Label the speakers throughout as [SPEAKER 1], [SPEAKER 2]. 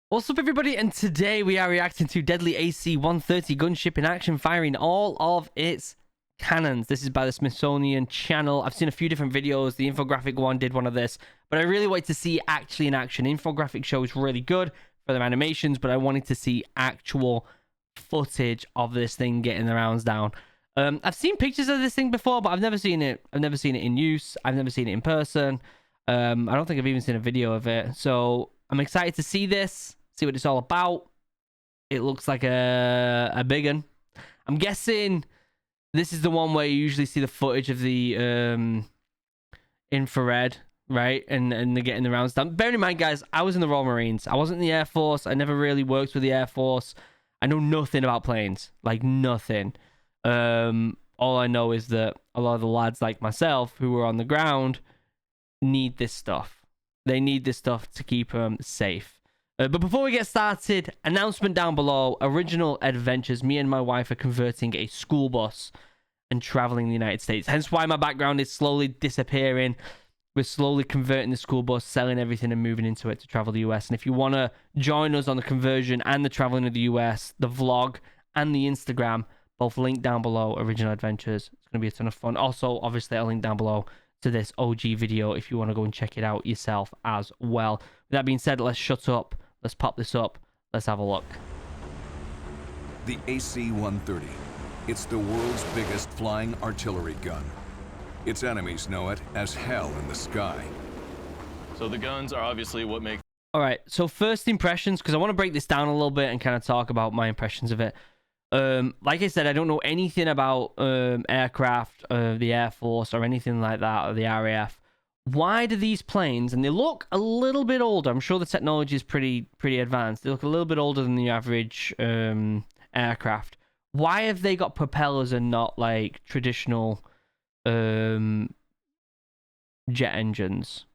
[SPEAKER 1] What's up, everybody? And today we are reacting to deadly AC-130 gunship in action, firing all of its cannons. This is by the Smithsonian channel. I've seen a few different videos. The infographic one did one of this, but I really wanted to see actually in action. Infographic show is really good for their animations, but I wanted to see actual footage of this thing getting the rounds down. I've seen pictures of this thing before, but I've never seen it. I've never seen it in use. I've never seen it in person. I don't think I've even seen a video of it. So I'm excited to see this. See what it's all about. It looks like a big one. I'm guessing this is the one where you usually see the footage of the infrared, right? And they're getting the rounds down. Bear in mind, guys, I was in the Royal Marines. I wasn't in the Air Force. I never really worked with the Air Force. I know nothing about planes. Like, nothing. All I know is that a lot of the lads like myself who were on the ground need this stuff. They need this stuff to keep them safe. But before we get started, announcement down below. OriginalAdventures. Me and my wife are converting a school bus and traveling the United States. Hence why my background is slowly disappearing. We're slowly converting the school bus, selling everything and moving into it to travel the US. And if you want to join us on the conversion and the traveling of the US, the vlog and the Instagram, both linked down below. OriginalAdventures. It's going to be a ton of fun. Also, obviously, I'll link down below to this OG video if you want to go and check it out yourself as well. With that being said, let's shut up. Let's pop this up. Let's have a look.
[SPEAKER 2] The AC-130. It's the world's biggest flying artillery gun. Its enemies know it as hell in the sky.
[SPEAKER 3] So the guns are obviously what make...
[SPEAKER 1] All right, so first impressions, because I want to break this down a little bit and kind of talk about my impressions of it. Like I said, I don't know anything about aircraft, the Air Force, or anything like that, or the RAF. Why do these planes, and they look a little bit older, I'm sure the technology is pretty advanced, they look a little bit older than the average aircraft. Why have they got propellers and not like traditional jet engines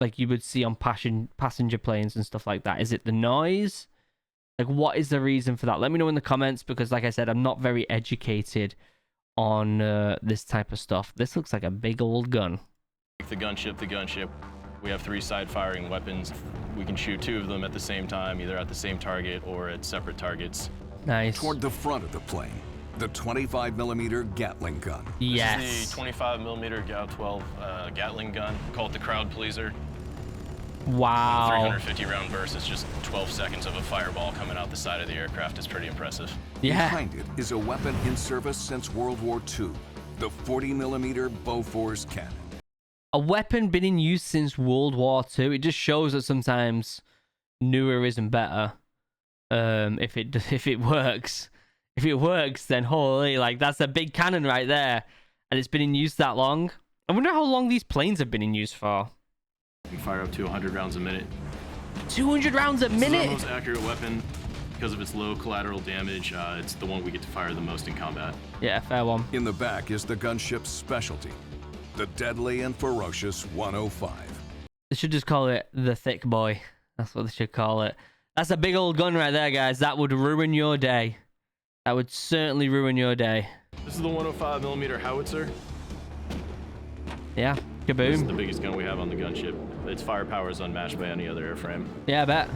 [SPEAKER 1] like you would see on passenger planes and stuff like that? Is it the noise? Like, what is the reason for that? Let me know in the comments, because like I said, I'm not very educated on this type of stuff. This looks like a big old gun.
[SPEAKER 3] The gunship, we have 3 side-firing weapons. We can shoot 2 of them at the same time, either at the same target or at separate targets.
[SPEAKER 1] Nice.
[SPEAKER 2] Toward the front of the plane, the 25mm Gatling gun.
[SPEAKER 1] Yes.
[SPEAKER 3] This is the 25mm GAU-12 Gatling gun. Call it the crowd pleaser.
[SPEAKER 1] Wow.
[SPEAKER 3] 350 round burst is just 12 seconds of a fireball coming out the side of the aircraft. It's pretty impressive.
[SPEAKER 1] Yeah.
[SPEAKER 2] Behind it is a weapon in service since World War II, the 40mm Bofors cannon.
[SPEAKER 1] A weapon been in use since World War II. It just shows that sometimes newer isn't better. If it works. If it works, then holy, like, that's a big cannon right there. And it's been in use that long. I wonder how long these planes have been in use for.
[SPEAKER 3] You can fire up to 100 rounds a minute.
[SPEAKER 1] 200 rounds a minute?
[SPEAKER 3] This is our most accurate weapon. Because of its low collateral damage, it's the one we get to fire the most in combat.
[SPEAKER 1] Yeah, fair one.
[SPEAKER 2] In the back is the gunship's specialty, the deadly and ferocious 105.
[SPEAKER 1] They should just call it the thick boy. That's what they should call it. That's a big old gun right there, guys. That would ruin your day. That would certainly ruin your day.
[SPEAKER 3] This is the 105mm Howitzer.
[SPEAKER 1] Yeah, kaboom.
[SPEAKER 3] This is the biggest gun we have on the gunship. Its firepower is unmatched by any other airframe.
[SPEAKER 1] Yeah, I bet.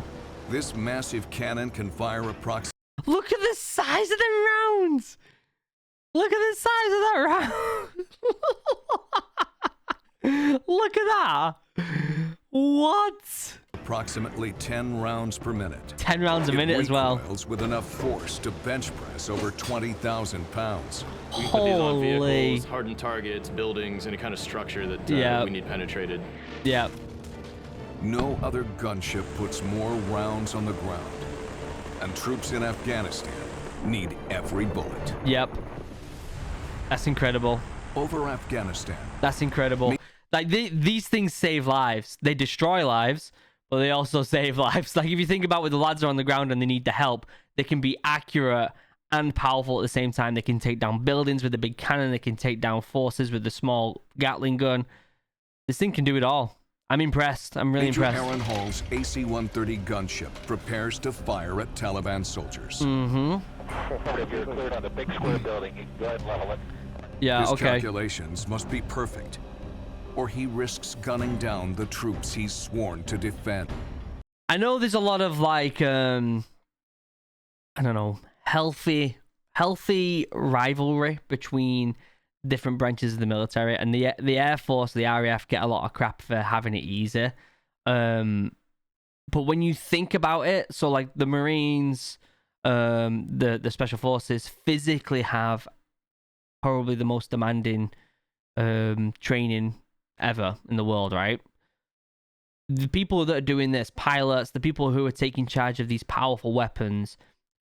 [SPEAKER 2] This massive cannon can fire approximately...
[SPEAKER 1] Look at the size of the rounds! Look at the size of that round! Look at that! What?
[SPEAKER 2] approximately 10 rounds per minute.
[SPEAKER 1] 10 rounds a minute as well.
[SPEAKER 2] Recoils with enough force to bench press over 20,000 pounds.
[SPEAKER 3] We can put these on
[SPEAKER 1] Holy.
[SPEAKER 3] vehicles, hardened targets, buildings, any kind of structure that we need penetrated.
[SPEAKER 1] Yeah.
[SPEAKER 2] No other gunship puts more rounds on the ground. And troops in Afghanistan need every bullet.
[SPEAKER 1] Yep. That's incredible.
[SPEAKER 2] Over Afghanistan.
[SPEAKER 1] That's incredible. Like, these things save lives. They destroy lives, but they also save lives. Like, if you think about when the lads are on the ground and they need the help, they can be accurate and powerful at the same time. They can take down buildings with the big cannon. They can take down forces with the small Gatling gun. This thing can do it all. I'm impressed. I'm really
[SPEAKER 2] Major
[SPEAKER 1] impressed.
[SPEAKER 2] Aaron Hall's AC-130 gunship prepares to fire at Taliban soldiers.
[SPEAKER 4] If you're cleared on the big square building, you can go ahead and level it.
[SPEAKER 1] Yeah,
[SPEAKER 2] His
[SPEAKER 1] okay.
[SPEAKER 2] calculations must be perfect, or he risks gunning down the troops he's sworn to defend.
[SPEAKER 1] I know there's a lot of like I don't know, healthy rivalry between different branches of the military, and the Air Force, the RAF, get a lot of crap for having it easy. But when you think about it, so like the Marines, the Special Forces physically have probably the most demanding training ever in the world, right? The people that are doing this, pilots, the people who are taking charge of these powerful weapons,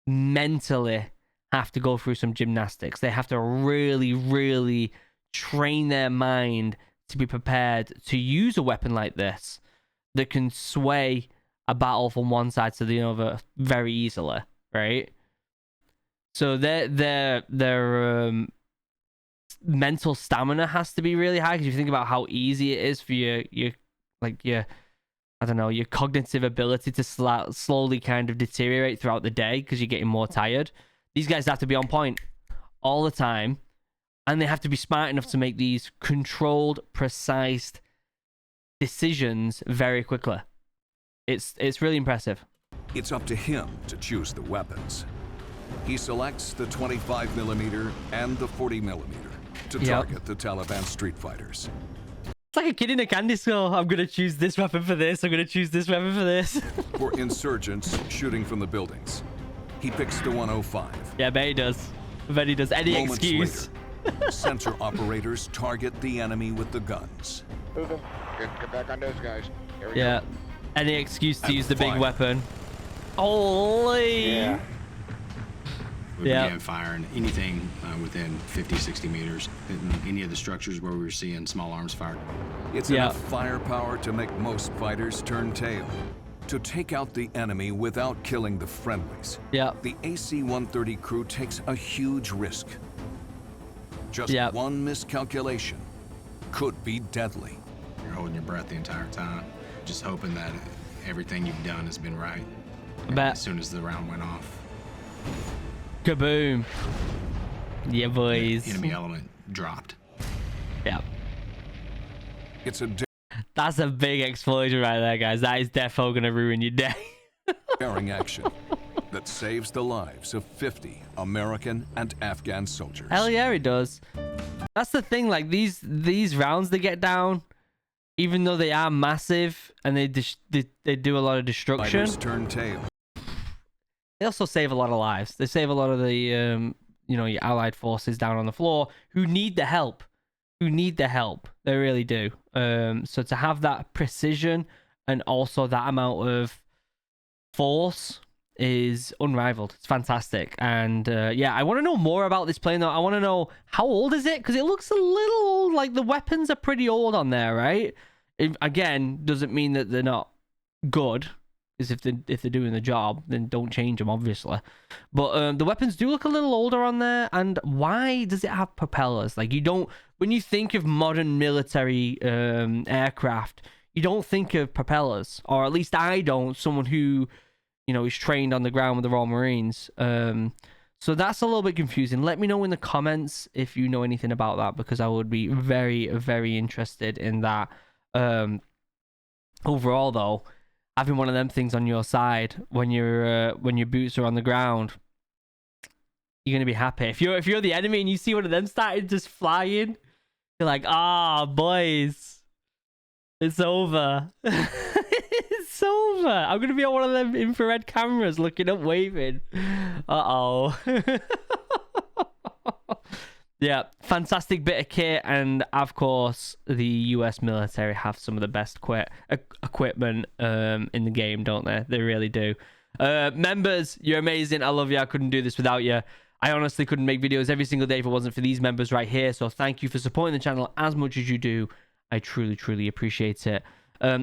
[SPEAKER 1] mentally have to go through some gymnastics. They have to really, really train their mind to be prepared to use a weapon like this that can sway a battle from one side to the other very easily, right? So their mental stamina has to be really high, because you think about how easy it is for your I don't know, your cognitive ability to slowly kind of deteriorate throughout the day because you're getting more tired. These guys have to be on point all the time, and they have to be smart enough to make these controlled, precise decisions very quickly. It's really impressive.
[SPEAKER 2] It's up to him to choose the weapons. He selects the 25mm and the 40mm to target the Taliban street fighters.
[SPEAKER 1] It's like a kid in a candy store. I'm going to choose this weapon for this. I'm going to choose this weapon for this.
[SPEAKER 2] For insurgents shooting from the buildings, he picks the 105.
[SPEAKER 1] Yeah, I bet he does. I bet he does. Any
[SPEAKER 2] Moments
[SPEAKER 1] excuse.
[SPEAKER 2] later, sensor operators target the enemy with the guns.
[SPEAKER 4] Moving. Get back on those guys. Here we
[SPEAKER 1] Yeah.
[SPEAKER 4] go.
[SPEAKER 1] Any excuse to
[SPEAKER 2] And
[SPEAKER 1] use the big
[SPEAKER 2] fire.
[SPEAKER 1] weapon. Holy.
[SPEAKER 4] Yeah.
[SPEAKER 5] We
[SPEAKER 1] Yeah.
[SPEAKER 5] began firing anything within 50, 60 meters, hitting any of the structures where we were seeing small arms fired.
[SPEAKER 2] It's
[SPEAKER 1] Yeah.
[SPEAKER 2] enough firepower to make most fighters turn tail, to take out the enemy without killing the friendlies.
[SPEAKER 1] Yeah.
[SPEAKER 2] The AC-130 crew takes a huge risk. Just
[SPEAKER 1] Yeah.
[SPEAKER 2] one miscalculation could be deadly.
[SPEAKER 5] You're holding your breath the entire time, just hoping that everything you've done has been right.
[SPEAKER 1] I bet.
[SPEAKER 5] As soon as the round went off,
[SPEAKER 1] Kaboom. Yeah, boys.
[SPEAKER 5] enemy element dropped.
[SPEAKER 1] Yeah.
[SPEAKER 2] It's a
[SPEAKER 1] That's a big explosion right there, guys. That is defo going to ruin your day.
[SPEAKER 2] daring action that saves the lives of 50 American and Afghan soldiers.
[SPEAKER 1] Hell yeah, it does. That's the thing. Like these rounds they get down, even though they are massive and they do a lot of destruction,
[SPEAKER 2] Fighters turn tail.
[SPEAKER 1] they also save a lot of lives. They save a lot of the your allied forces down on the floor who need the help. They really do. So to have that precision and also that amount of force is unrivaled. It's fantastic. And yeah, I want to know more about this plane though. I want to know, how old is it? Because it looks a little old. Like the weapons are pretty old on there, right? It, again, doesn't mean that they're not good. Because if they're doing the job, then don't change them, obviously. But the weapons do look a little older on there. And why does it have propellers? Like, you don't, when you think of modern military aircraft, you don't think of propellers, or at least I don't. Someone who, is trained on the ground with the Royal Marines. So that's a little bit confusing. Let me know in the comments if you know anything about that, because I would be very, very interested in that. Overall, though, having one of them things on your side when your boots are on the ground, you're gonna be happy. If you're the enemy and you see one of them starting just flying, you're like, boys, it's over. It's over. I'm gonna be on one of them infrared cameras looking up, waving. Yeah, fantastic bit of kit, and of course the US military have some of the best equipment in the game, don't they? They really do. Members, you're amazing. I love you. I couldn't do this without you. I honestly couldn't make videos every single day if it wasn't for these members right here. So thank you for supporting the channel as much as you do. I truly appreciate it.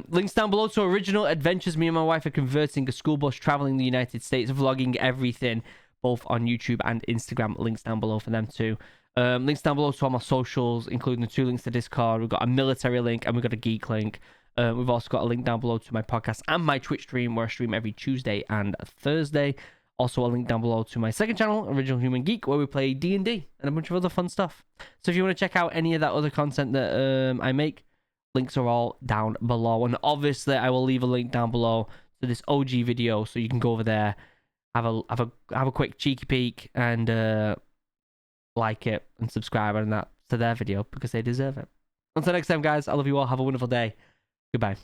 [SPEAKER 1] Links down below to OriginalAdventures. Me and my wife are converting a school bus, traveling the United States, vlogging everything, both on YouTube and Instagram. Links down below for them too. Links down below to all my socials, including the 2 links to Discord. We've got a military link and we've got a geek link. We've also got a link down below to my podcast and my Twitch stream, where I stream every Tuesday and Thursday. Also a link down below to my second channel, OriginalHuman Geek, where we play D&D and a bunch of other fun stuff. So if you want to check out any of that other content that I make, links are all down below. And obviously I will leave a link down below So this OG video, so you can go over there, have a quick cheeky peek, and like it and subscribe and that to their video because they deserve it. Until next time, guys, I love you all. Have a wonderful day. Goodbye.